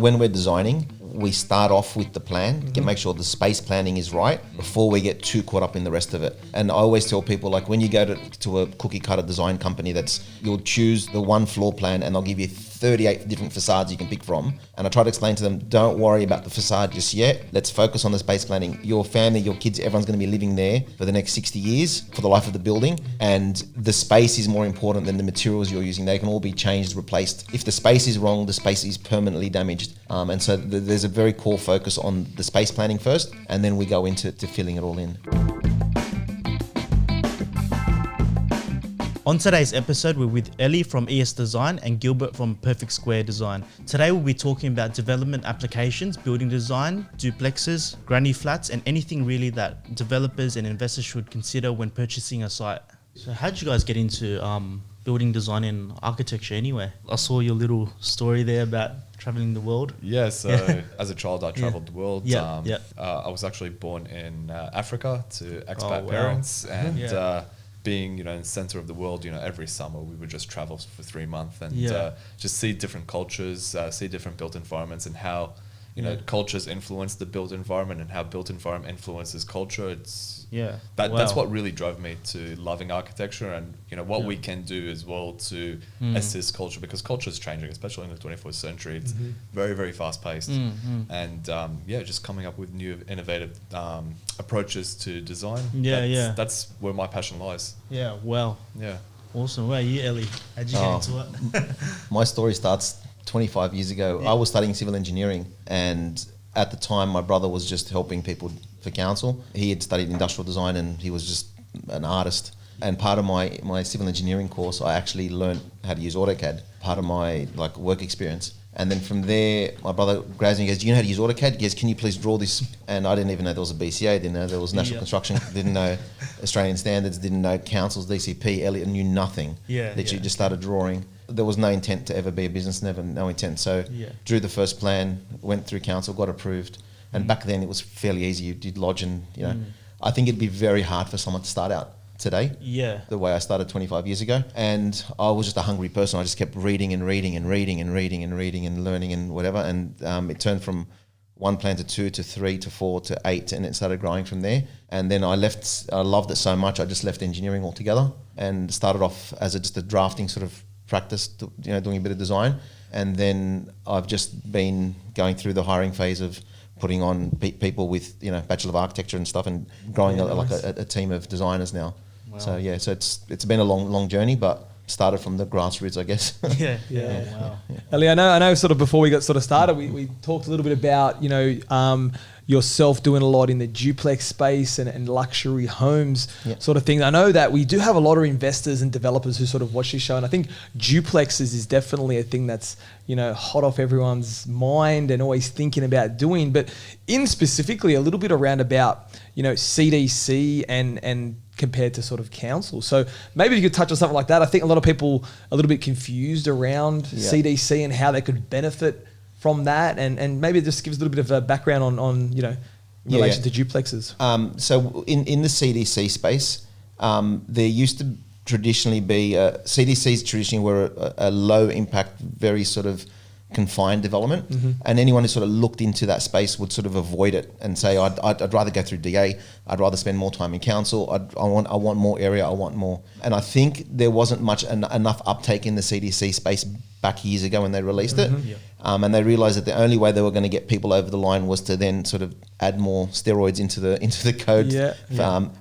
When we're designing, we start off with the plan, make sure the space planning is right before we get too caught up in the rest of it. And I always tell people, like, when you go to a cookie cutter design company, you'll choose the one floor plan and they'll give you 38 different facades you can pick from. And I try to explain to them, don't worry about the facade just yet. Let's focus on the space planning. Your family, your kids, everyone's going to be living there for the next 60 years for the life of the building. And the space is more important than the materials you're using. They can all be changed, replaced. If the space is wrong, the space is permanently damaged. And so there's a very core focus on the space planning first, and then we go into filling it all in. On today's episode, we're with Elie from ES Design and Gilbert from Perfect Square Design. Today we'll be talking about development applications, building design, duplexes, granny flats, and anything really that developers and investors should consider when purchasing a site. So how did you guys get into building design and architecture anyway? I saw your little story there about traveling the world. Yeah, so as a child, I traveled the world. I was actually born in Africa to expat parents, and being, in the center of the world, every summer we would just travel for 3 months and just see different cultures, see different built environments, and how cultures influence the built environment and how built environment influences culture. That's what really drove me to loving architecture, and what we can do as well to assist culture, because culture is changing, especially in the 21st century. It's very, very fast paced, and just coming up with new innovative approaches to design. That's where my passion lies. Awesome. Where are you, Elie? How'd you get into it? My story starts 25 years ago. I was studying civil engineering, and at the time my brother was just helping people for council. He had studied industrial design and he was just an artist. And part of my civil engineering course, I actually learned how to use AutoCAD, part of my work experience. And then from there, my brother grabs me and goes, do you know how to use AutoCAD? He goes, can you please draw this? And I didn't even know there was a BCA, didn't know there was National Construction, didn't know Australian standards, didn't know councils, DCP, Elliot, knew nothing. Literally just started drawing. There was no intent to ever be a business, no intent. So drew the first plan, went through council, got approved. And back then it was fairly easy. You did lodge and, I think it'd be very hard for someone to start out today. The way I started 25 years ago. And I was just a hungry person. I just kept reading and learning and whatever. And it turned from 1 plan to 2 to 3 to 4 to 8, and it started growing from there. And then I loved it so much, I just left engineering altogether and started off as just a drafting sort of practice, doing a bit of design. And then I've just been going through the hiring phase of putting on people with Bachelor of Architecture and stuff, and growing a team of designers now. Wow. So it's been a long journey, but started from the grassroots, I guess. Wow. Elie, I know sort of before we got sort of started, we talked a little bit about yourself doing a lot in the duplex space and luxury homes sort of thing. I know that we do have a lot of investors and developers who sort of watch this show, and I think duplexes is definitely a thing that's hot off everyone's mind and always thinking about doing. But in specifically a little bit around about CDC and compared to sort of council. So maybe you could touch on something like that. I think a lot of people are a little bit confused around CDC and how they could benefit from that, and maybe just give us a little bit of a background on in relation to duplexes. So in the CDC space, there used to traditionally be CDCs traditionally were a low impact, very sort of confined development, and anyone who sort of looked into that space would sort of avoid it and say, I'd rather go through DA, I'd rather spend more time in council, I want more area, I want more. And I think there wasn't much enough uptake in the CDC space back years ago when they released it, and they realized that the only way they were going to get people over the line was to then sort of add more steroids into the code.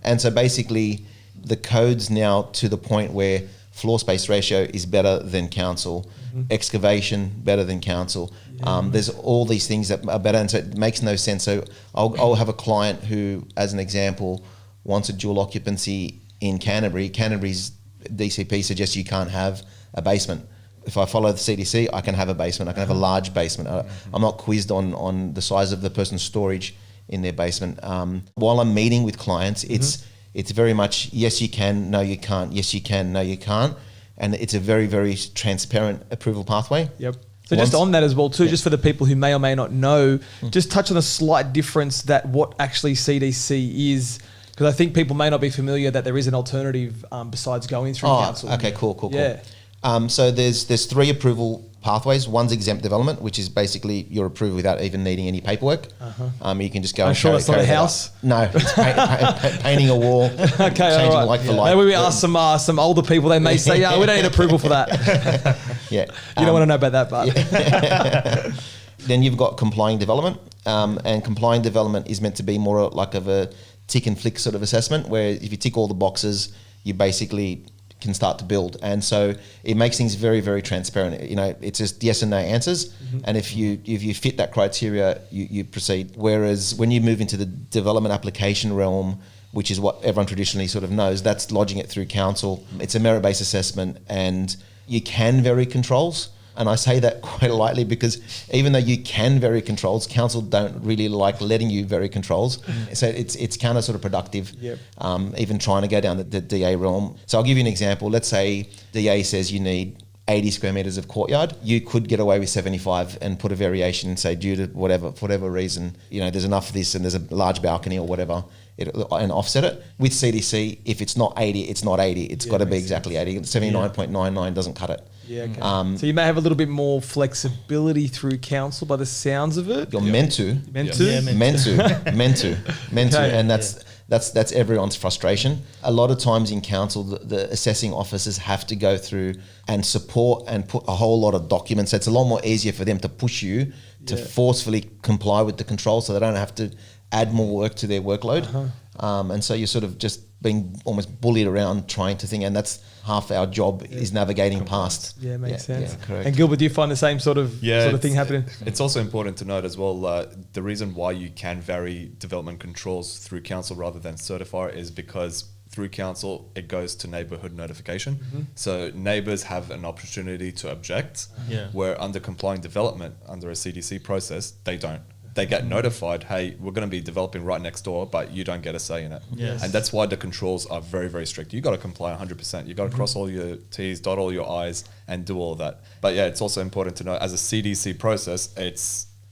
And so basically the code's now to the point where floor space ratio is better than council, excavation better than council. There's all these things that are better, and so it makes no sense. So I'll have a client who, as an example, wants a dual occupancy in Canterbury. Canterbury's DCP suggests you can't have a basement. If I follow the CDC, I can have a basement. I can have a large basement. I'm not quizzed on the size of the person's storage in their basement. While I'm meeting with clients, it's very much, yes, you can, no, you can't, yes, you can, no, you can't. And it's a very, very transparent approval pathway. So just on that as well too, just for the people who may or may not know, just touch on the slight difference that what actually CDC is, because I think people may not be familiar that there is an alternative besides going through council. Okay, cool. So there's 3 approval pathways. One's exempt development, which is basically you're approved without even needing any paperwork. You can just go. I'm sure that's not a house. No, it's painting a wall. Okay, changing all right. like for like. Maybe we ask some older people. They may say, "Yeah, we don't need approval for that." Yeah, you don't want to know about that part. Then you've got complying development, and complying development is meant to be more like of a tick and flick sort of assessment, where if you tick all the boxes, you basically can start to build. And so it makes things very, very transparent. You know, it's just yes and no answers. And if you fit that criteria, you proceed. Whereas when you move into the development application realm, which is what everyone traditionally sort of knows, that's lodging it through council. It's a merit-based assessment, and you can vary controls. And I say that quite lightly because even though you can vary controls, council don't really like letting you vary controls. So it's kind of sort of productive, even trying to go down the DA realm. So I'll give you an example. Let's say DA says you need 80 square metres of courtyard. You could get away with 75 and put a variation and say due to for whatever reason, you know, there's enough of this and there's a large balcony or whatever, and offset it. With CDC, if it's not 80, it's not 80. It's got to be exactly 80. 79.99 doesn't cut it. Yeah, okay. So you may have a little bit more flexibility through council by the sounds of it. You're meant to. Meant to? Yeah, meant to. And that's everyone's frustration. A lot of times in council, the assessing officers have to go through and support and put a whole lot of documents. So it's a lot more easier for them to push you to forcefully comply with the control so they don't have to add more work to their workload. And so you're sort of just being almost bullied around trying to think, and that's half our job is navigating past. Yeah, makes sense. Yeah, correct. And Gilbert, do you find the same sort of thing happening? It's also important to note as well, the reason why you can vary development controls through council rather than certifier is because through council, it goes to neighbourhood notification. So neighbours have an opportunity to object, where under complying development, under a CDC process, they don't. They get notified, hey, we're going to be developing right next door, but you don't get a say in it. Yes. And that's why the controls are very, very strict. You got to comply 100%. You got to cross all your T's, dot all your I's, and do all that. But yeah, it's also important to know as a CDC process,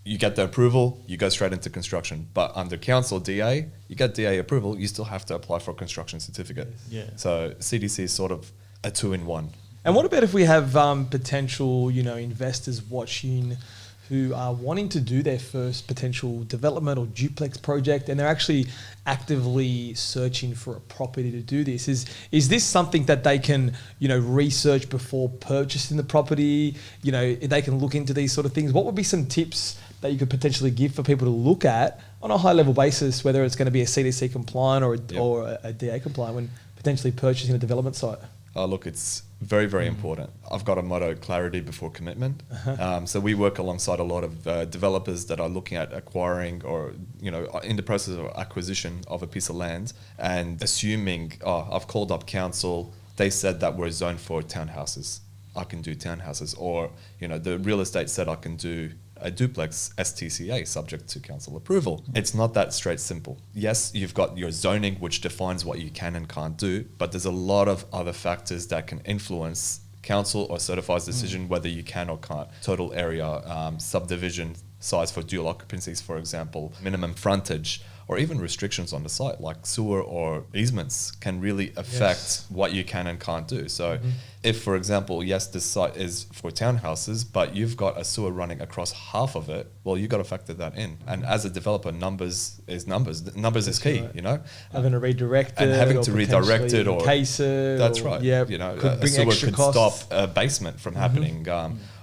you get the approval, you go straight into construction. But under council DA, you get DA approval, you still have to apply for a construction certificate. Yeah. So CDC is sort of a 2-in-1. And what about if we have potential, investors watching who are wanting to do their first potential development or duplex project, and they're actually actively searching for a property to do this? Is this something that they can, research before purchasing the property? They can look into these sort of things. What would be some tips that you could potentially give for people to look at on a high level basis, whether it's going to be a CDC compliant or a DA compliant when potentially purchasing a development site? Look, it's very, very important. I've got a motto, clarity before commitment. So we work alongside a lot of developers that are looking at acquiring or, in the process of acquisition of a piece of land and assuming, I've called up council, they said that we're zoned for townhouses. I can do townhouses. Or, the real estate said I can do a duplex STCA subject to council approval. It's not that straight simple. Yes, you've got your zoning, which defines what you can and can't do, but there's a lot of other factors that can influence council or certifier's decision whether you can or can't. Total area, subdivision size for dual occupancies, for example, minimum frontage, or even restrictions on the site like sewer or easements can really affect what you can and can't do. So if, for example, yes, this site is for townhouses, but you've got a sewer running across half of it, well, you've got to factor that in. And as a developer, numbers is numbers. Numbers is key, Having to redirect it. And having to redirect it or case it. That's right. Yeah, a sewer could stop a basement from happening.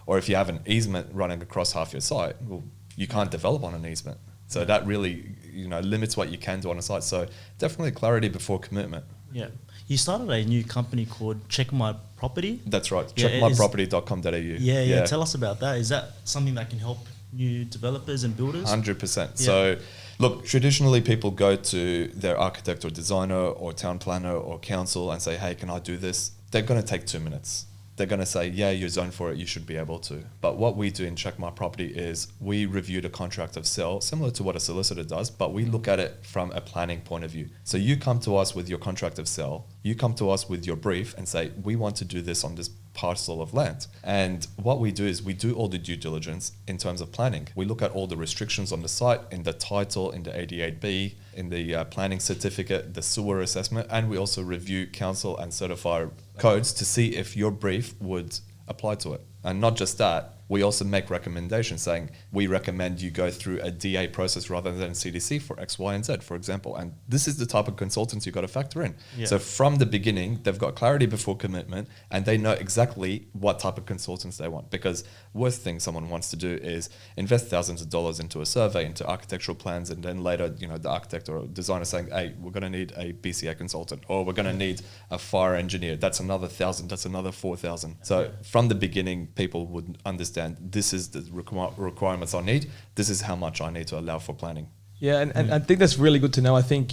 Or if you have an easement running across half your site, well, you can't develop on an easement. So that really, limits what you can do on a site. So definitely clarity before commitment. Yeah. You started a new company called Check My Property. That's right. Yeah, checkmyproperty.com.au. Yeah. Tell us about that. Is that something that can help new developers and builders? 100%. Yeah. So look, traditionally people go to their architect or designer or town planner or council and say, hey, can I do this? They're going to take 2 minutes. They're going to say, yeah, you're zoned for it, you should be able to. But what we do in Check My Property is we review the contract of sale, similar to what a solicitor does, but we look at it from a planning point of view. So you come to us with your contract of sale, you come to us with your brief and say, we want to do this on this parcel of land. And what we do is we do all the due diligence in terms of planning. We look at all the restrictions on the site, in the title, in the 88B, in the planning certificate, the sewer assessment, and we also review council and certifier codes to see if your brief would apply to it. And not just that, we also make recommendations saying we recommend you go through a DA process rather than CDC for X, Y, and Z, for example. And this is the type of consultants you've got to factor in. Yeah. So from the beginning, they've got clarity before commitment, and they know exactly what type of consultants they want. Because worst thing someone wants to do is invest thousands of dollars into a survey, into architectural plans, and then later, the architect or designer saying, hey, we're going to need a BCA consultant, or we're going to need a fire engineer. That's another $1,000, that's another $4,000. So from the beginning, people would understand this is the requirements I need. This is how much I need to allow for planning. Yeah, and I think that's really good to know. I think,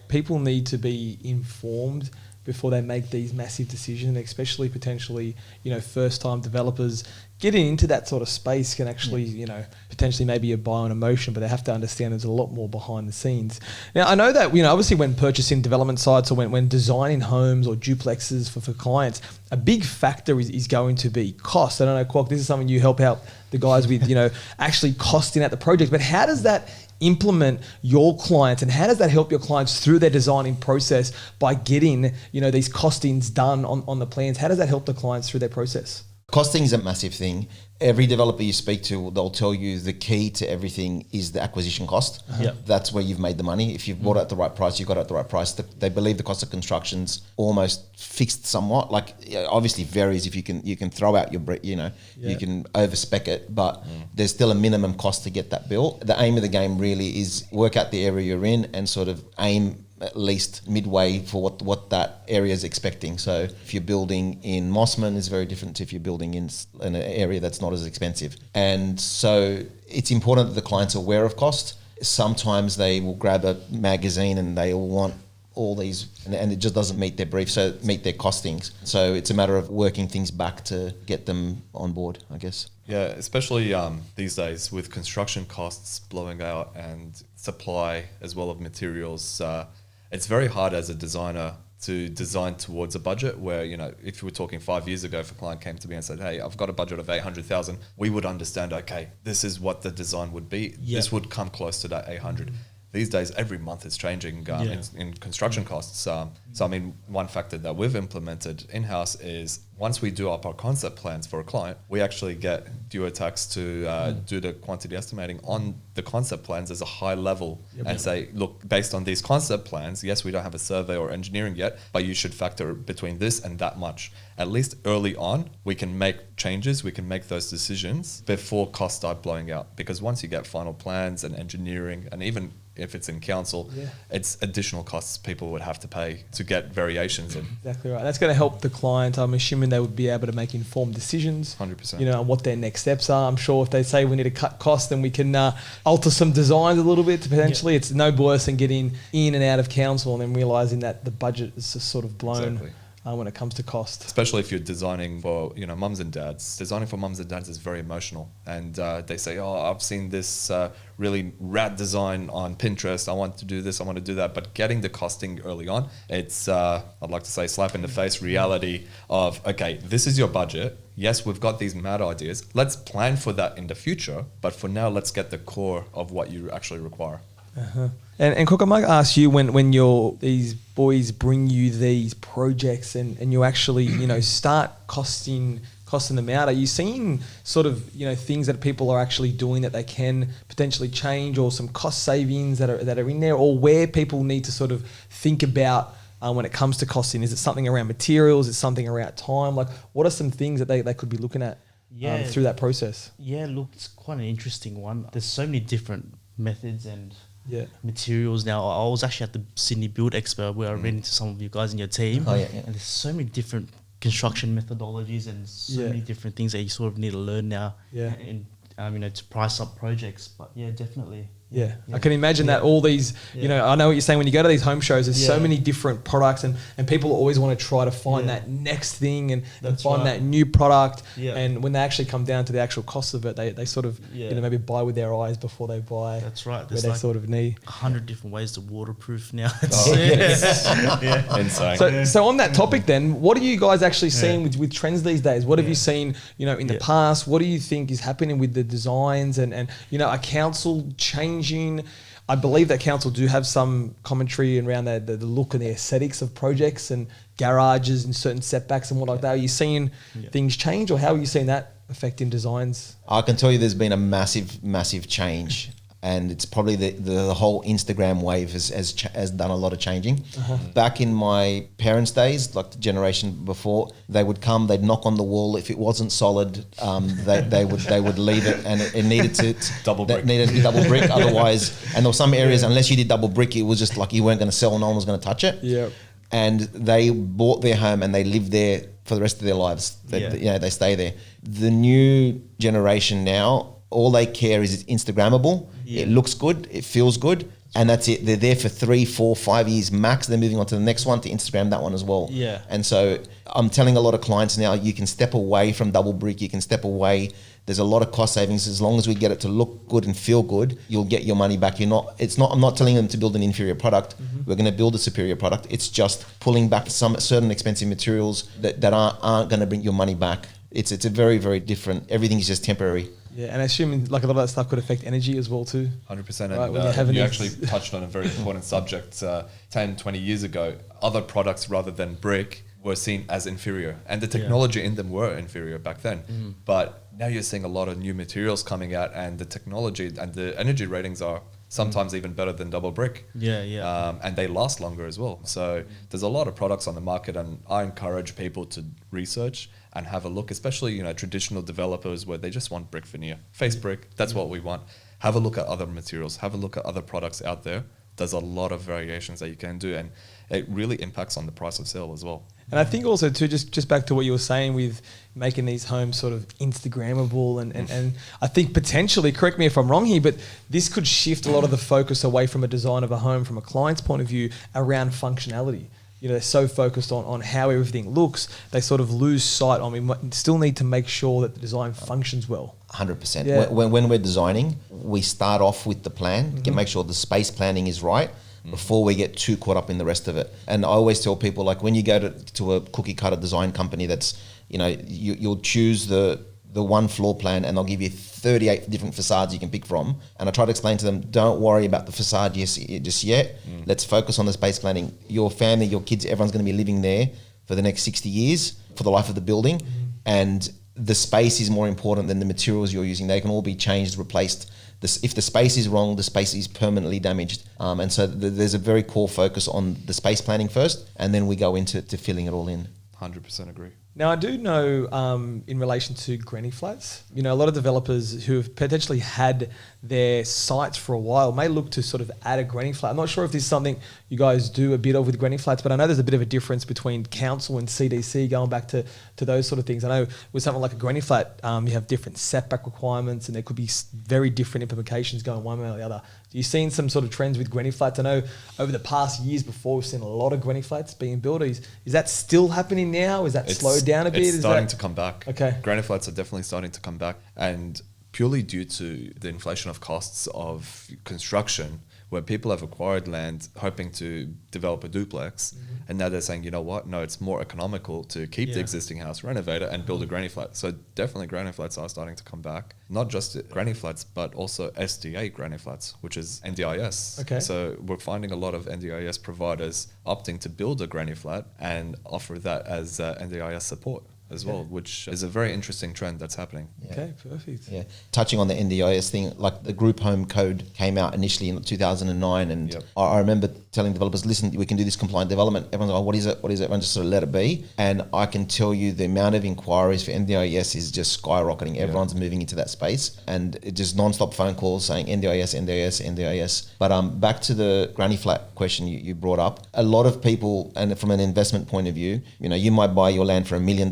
people need to be informed before they make these massive decisions, especially potentially, first-time developers getting into that sort of space can actually, potentially maybe a buy on emotion, but they have to understand there's a lot more behind the scenes. Now, I know that, obviously when purchasing development sites or when designing homes or duplexes for clients, a big factor is going to be cost. I don't know, Kwok, this is something you help out the guys with, actually costing out the project, but how does that implement your clients, and how does that help your clients through their designing process by getting, these costings done on the plans? How does that help the clients through their process? Costing is a massive thing. Every developer you speak to, they'll tell you the key to everything is the acquisition cost. That's where you've made the money. If you've bought at the right price, you got it at the right price. They believe the cost of construction's almost fixed somewhat. Like, obviously varies. If you can throw out your, you can overspec it, but there's still a minimum cost to get that built. The aim of the game really is work out the area you're in and sort of aim at least midway for what that area is expecting. So if you're building in Mossman, is very different to if you're building in an area that's not as expensive. And so it's important that the client's aware of cost. Sometimes they will grab a magazine and they will want all these, and it just doesn't meet their brief, so meet their costings. So it's a matter of working things back to get them on board, I guess. Yeah, especially these days with construction costs blowing out and supply as well of materials, it's very hard as a designer to design towards a budget where, if you were talking 5 years ago, if a client came to me and said, hey, I've got a budget of 800,000, we would understand, okay, this is what the design would be. This would come close to that 800. These days, every month is changing in construction costs. So, one factor that we've implemented in-house is once we do up our concept plans for a client, we actually get Duplexes to do the quantity estimating on the concept plans as a high level and say, look, based on these concept plans, yes, we don't have a survey or engineering yet, but you should factor between this and that much. At least early on, we can make changes, we can make those decisions before costs start blowing out. Because once you get final plans and engineering, and even if it's in council, it's additional costs people would have to pay to get variations in. Exactly right. That's going to help the client. I'm assuming they would be able to make informed decisions. 100%. On what their next steps are. I'm sure if they say we need to cut costs, then we can alter some designs a little bit to potentially. It's no worse than getting in and out of council and then realising that the budget is just sort of blown. Exactly. When it comes to cost. Especially if you're designing for, mums and dads. Designing for mums and dads is very emotional. And they say, oh, I've seen this really rad design on Pinterest. I want to do this, I want to do that. But getting the costing early on, it's, I'd like to say, slap in the face reality of, okay, this is your budget. Yes, we've got these mad ideas. Let's plan for that in the future. But for now, let's get the core of what you actually require. And Kwok, I might ask you when these boys bring you these projects and you actually start costing them out, are you seeing sort of things that people are actually doing that they can potentially change, or some cost savings that are in there, or where people need to sort of think about when it comes to costing? Is it something around materials? Is it something around time? Like, what are some things that they could be looking at through that process? Yeah, look, it's quite an interesting one. There's so many different methods and materials now. I was actually at the Sydney Build Expo where I ran into some of you guys in your team. And there's so many different construction methodologies and so many different things that you sort of need to learn now and to price up projects. But definitely. Yeah, I can imagine that all these, I know what you're saying, when you go to these home shows, there's so many different products and people always want to try to find that next thing and find that new product. And when they actually come down to the actual cost of it, they sort of, maybe buy with their eyes before they buy. That's right. There's where they sort of need 100 different ways to waterproof now. Insane. So on that topic then, what are you guys actually seeing with trends these days? What have you seen, in the past? What do you think is happening with the designs and a council changing? I believe that council do have some commentary around the look and the aesthetics of projects and garages and certain setbacks and what like that. Are you seeing things change, or how are you seeing that affecting designs? I can tell you there's been a massive change. And it's probably the whole Instagram wave has done a lot of changing. Back in my parents' days, like the generation before, they would come, they'd knock on the wall. If it wasn't solid, they would leave it, and it needed to needed to be double brick. Otherwise, and there were some areas, unless you did double brick, it was just like you weren't going to sell, no one was going to touch it. Yeah. And they bought their home and they lived there for the rest of their lives. They stay there. The new generation now, all they care is it's Instagrammable. Yeah. It looks good. It feels good. And that's it. They're there for 3, 4, 5 years max. They're moving on to the next one to Instagram that one as well. Yeah. And so I'm telling a lot of clients now, you can step away from double brick. You can step away. There's a lot of cost savings. As long as we get it to look good and feel good, you'll get your money back. I'm not telling them to build an inferior product. We're going to build a superior product. It's just pulling back some certain expensive materials that aren't going to bring your money back. It's a very, very different. Everything is just temporary. Yeah, and assuming like a lot of that stuff could affect energy as well too. 100%. Right, and you actually touched on a very important subject. 10, 20 years ago, other products rather than brick were seen as inferior. And the technology in them were inferior back then. But now you're seeing a lot of new materials coming out, and the technology and the energy ratings are sometimes even better than double brick. And they last longer as well. So there's a lot of products on the market, and I encourage people to research and have a look, especially, traditional developers where they just want brick veneer, face brick. That's what we want. Have a look at other materials, have a look at other products out there. There's a lot of variations that you can do, and it really impacts on the price of sale as well. And I think also too, just back to what you were saying with making these homes sort of Instagrammable, and I think potentially, correct me if I'm wrong here, but this could shift a lot of the focus away from a design of a home from a client's point of view around functionality. They're so focused on how everything looks, they sort of lose sight on, we still need to make sure that the design functions well. 100%. Yeah. When we're designing, we start off with the plan, make sure the space planning is right before we get too caught up in the rest of it. And I always tell people, like, when you go to a cookie cutter design company that's, you'll choose the one floor plan and they'll give you 38 different facades you can pick from. And I try to explain to them, don't worry about the facade just yet. Let's focus on the space planning. Your family, your kids, everyone's going to be living there for the next 60 years for the life of the building. And the space is more important than the materials you're using. They can all be changed, replaced. If the space is wrong, the space is permanently damaged. And so there's a very core focus on the space planning first, and then we go into filling it all in. 100% agree. Now, I do know in relation to granny flats, a lot of developers who have potentially had their sites for a while may look to sort of add a granny flat. I'm not sure if this is something you guys do a bit of with granny flats, but I know there's a bit of a difference between council and CDC going back to those sort of things. I know with something like a granny flat, you have different setback requirements, and there could be very different implications going one way or the other. Have you seen some sort of trends with granny flats? I know over the past years before, we've seen a lot of granny flats being built. Is that still happening now? Is that slowed down a bit? It's starting to come back. Okay. Granny flats are definitely starting to come back, and purely due to the inflation of costs of construction, where people have acquired land hoping to develop a duplex, and now they're saying, you know what, no, it's more economical to keep the existing house, renovate it, and build a granny flat. So definitely granny flats are starting to come back. Not just granny flats, but also SDA granny flats, which is NDIS. Okay. So we're finding a lot of NDIS providers opting to build a granny flat and offer that as NDIS support as well, which is a very interesting trend that's happening. Yeah. Okay, perfect. Yeah, touching on the NDIS thing, like the group home code came out initially in 2009, and I remember telling developers, listen, we can do this compliant development. Everyone's like, oh, what is it? Everyone just sort of let it be. And I can tell you the amount of inquiries for NDIS is just skyrocketing. Everyone's moving into that space, and it just non-stop phone calls saying NDIS, NDIS, NDIS. But back to the granny flat question you brought up, a lot of people, and from an investment point of view, you might buy your land for $1 million,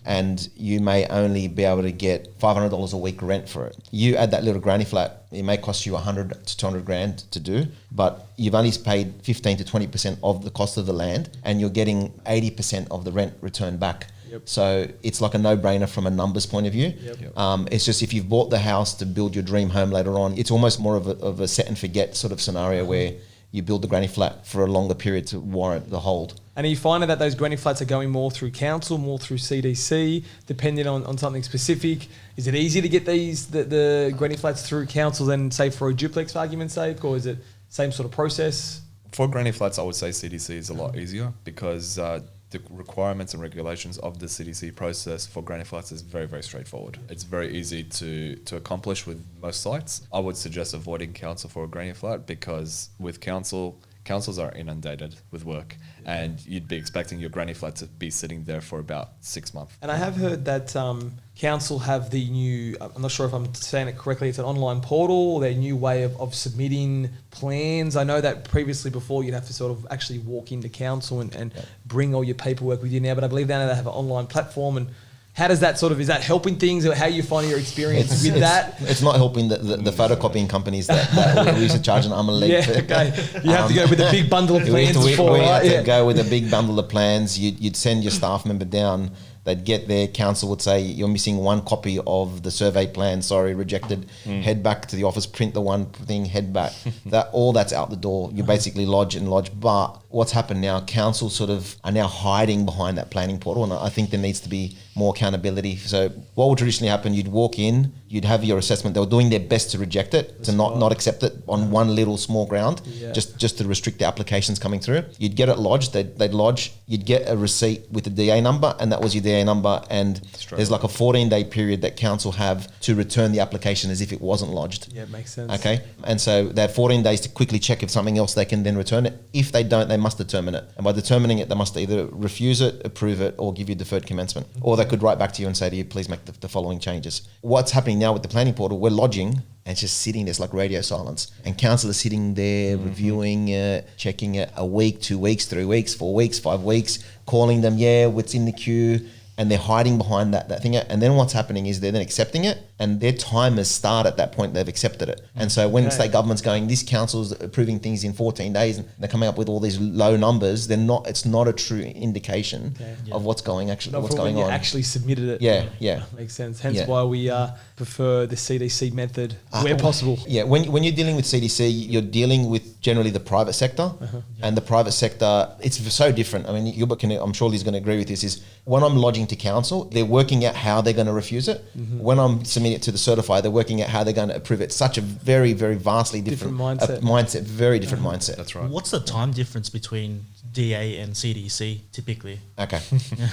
and you may only be able to get $500 a week rent for it. You add that little granny flat, it may cost you 100 to 200 grand to do, but you've only paid 15 to 20% of the cost of the land, and you're getting 80% of the rent returned back. So it's like a no-brainer from a numbers point of view. It's just, if you've bought the house to build your dream home later on, it's almost more of a set and forget sort of scenario where you build the granny flat for a longer period to warrant the hold. And are you finding that those granny flats are going more through council, more through CDC, depending on something specific? Is it easier to get the granny flats through council than, say, for a duplex, for argument's sake, or is it same sort of process? For granny flats, I would say CDC is a lot easier, because the requirements and regulations of the CDC process for granny flats is very, very straightforward. It's very easy to accomplish with most sites. I would suggest avoiding council for a granny flat because with councils are inundated with work, and you'd be expecting your granny flat to be sitting there for about 6 months. And I have heard that council have the new, I'm not sure if I'm saying it correctly, it's an online portal, their new way of submitting plans. I know that previously before you'd have to sort of actually walk into council and bring all your paperwork with you now, but I believe now they have an online platform. And how does that is that helping things, or how you find your experience with that? It's not helping the photocopying companies that we used to charge an arm and leg. Yeah, okay. You have to go with a big bundle of plans before, we right? had to go with a big bundle of plans. You'd send your staff member down. They'd get there, council would say, you're missing one copy of the survey plan, sorry, rejected. Head back to the office, print the one thing, head back. That's out the door. You basically lodge. But what's happened now, council sort of are now hiding behind that planning portal, and I think there needs to be more accountability. So what would traditionally happen, you'd walk in, you'd have your assessment. They were doing their best to reject it, to not accept it on one little small ground, just to restrict the applications coming through. You'd get it lodged, they'd lodge, you'd get a receipt with the DA number, and that was your DA number, and there's like a 14-day period that council have to return the application as if it wasn't lodged. Yeah, it makes sense. Okay, and so they have 14 days to quickly check if something else, they can then return it. If they don't, they must determine it, and by determining it, they must either refuse it, approve it, or give you deferred commencement, or they could write back to you and say to you, please make the following changes. What's happening now with the planning portal, we're lodging, and it's just sitting there, it's like radio silence, and council is sitting there reviewing it, checking it a week, 2 weeks, 3 weeks, 4 weeks, 5 weeks, calling them, what's in the queue, and they're hiding behind that thing. And then what's happening is they're then accepting it, and their timers start at that point, they've accepted it. And so when state government's going, this council's approving things in 14 days, and they're coming up with all these low numbers, it's not a true indication of what's going on. You actually submitted it. Yeah. Makes sense. Hence why we prefer the CDC method where possible. Yeah, when you're dealing with CDC, you're dealing with generally the private sector, and the private sector, it's so different. I mean, Gilbert I'm sure he's going to agree with this, is when I'm lodging to council, they're working out how they're going to refuse it. When I'm submitting it to the certifier, they're working out how they're going to approve it. Such a very, very vastly different mindset, very different mindset. That's right. What's the time difference between DA and CDC typically? Okay.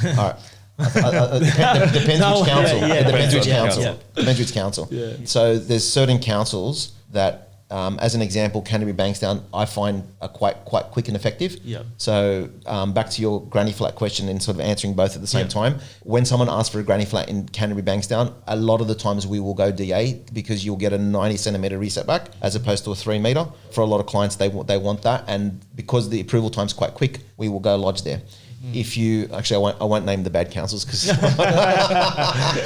All right. It depends which council. It depends which council. Depends which council. So there's certain councils that, as an example, Canterbury Bankstown, I find are quite quick and effective. So back to your granny flat question and sort of answering both at the same time. When someone asks for a granny flat in Canterbury Bankstown, a lot of the times we will go DA because you'll get a 90 centimetre reset back as opposed to a 3 metre. For a lot of clients, they want that, and because the approval time's quite quick, we will go lodge there. If you actually, I won't name the bad councils because.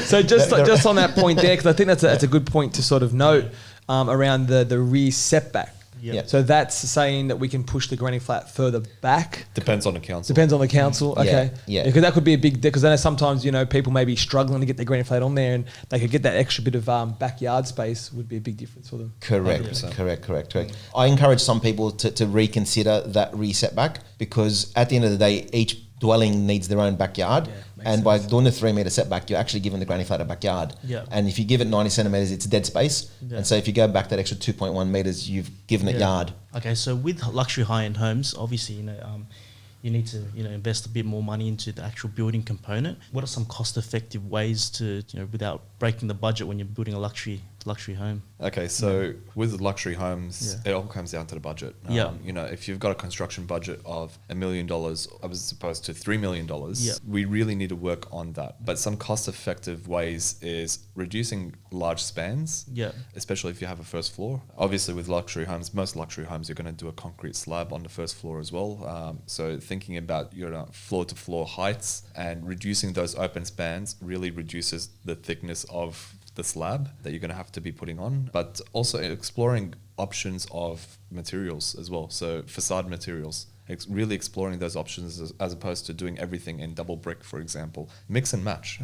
So just on that point there, because I think that's a good point to sort of note around the rear setback. So that's saying that we can push the granny flat further back. Depends on the council. Okay. Because that could be a big, because I know sometimes, people may be struggling to get their granny flat on there, and they could get that extra bit of backyard space would be a big difference for them. Correct. I encourage some people to reconsider that rear setback, because at the end of the day, each dwelling needs their own backyard, and by doing the 3 metre setback, you're actually giving the granny flat a backyard. And if you give it 90 centimetres, it's dead space. And so if you go back that extra 2.1 metres, you've given it yard. Okay, so with luxury high-end homes, obviously, you need to invest a bit more money into the actual building component. What are some cost-effective ways to without breaking the budget when you're building a luxury home? Okay, so with luxury homes, it all comes down to the budget. If you've got a construction budget of $1 million as opposed to $3 million, we really need to work on that. But some cost-effective ways is reducing large spans, especially if you have a first floor. Obviously, with luxury homes, most luxury homes, you're going to do a concrete slab on the first floor as well. So thinking about your floor-to-floor heights and reducing those open spans really reduces the thickness of the slab that you're going to have to be putting on, but also exploring options of materials as well. So facade materials, really exploring those options as opposed to doing everything in double brick, for example. Mix and match.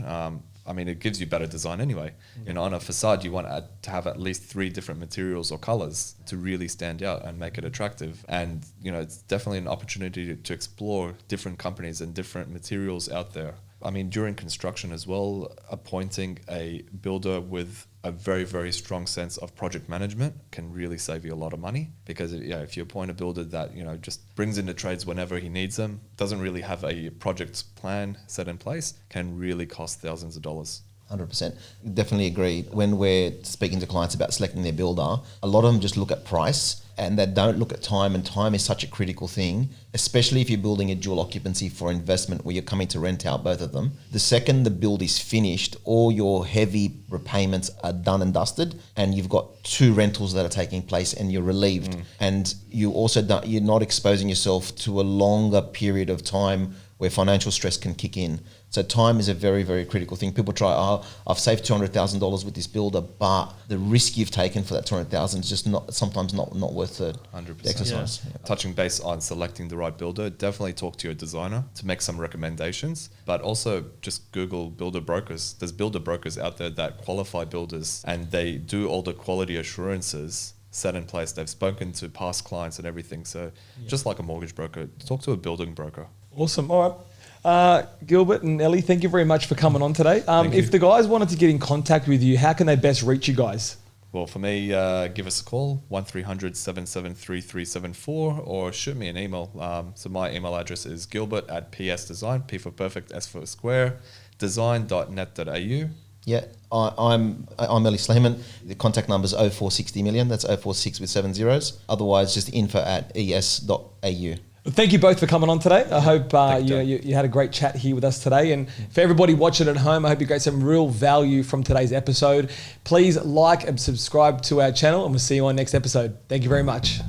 It gives you better design anyway. On a facade, you want to have at least 3 different materials or colors to really stand out and make it attractive. And, it's definitely an opportunity to explore different companies and different materials out there. I mean, during construction as well, appointing a builder with a very, very strong sense of project management can really save you a lot of money, because if you appoint a builder that, just brings in the trades whenever he needs them, doesn't really have a project plan set in place, can really cost thousands of dollars. 100%. Definitely agree. When we're speaking to clients about selecting their builder, a lot of them just look at price and they don't look at time, and time is such a critical thing, especially if you're building a dual occupancy for investment where you're coming to rent out both of them. The second the build is finished, all your heavy repayments are done and dusted, and you've got 2 rentals that are taking place and you're relieved. And you're not exposing yourself to a longer period of time where financial stress can kick in. So time is a very, very critical thing. People try, I've saved $200,000 with this builder, but the risk you've taken for that $200,000 is just sometimes not worth the 100% exercise. Yeah. Touching base on selecting the right builder, definitely talk to your designer to make some recommendations, but also just Google builder brokers. There's builder brokers out there that qualify builders, and they do all the quality assurances set in place. They've spoken to past clients and everything. So just like a mortgage broker, talk to a building broker. Awesome. All right. Gilbert and Ellie, thank you very much for coming on today. If the guys wanted to get in contact with you, how can they best reach you guys? Well, for me, give us a call, 1300-773-3374, or shoot me an email. So my email address is gilbert@psdesign, P for perfect, S for square, design.net.au. Yeah, I'm Elie Sleiman. The contact number is 0460 million. That's 046 with 7 zeros. Otherwise, just info@es.au. Thank you both for coming on today. I hope you had a great chat here with us today. And for everybody watching at home, I hope you got some real value from today's episode. Please like and subscribe to our channel, and we'll see you on next episode. Thank you very much.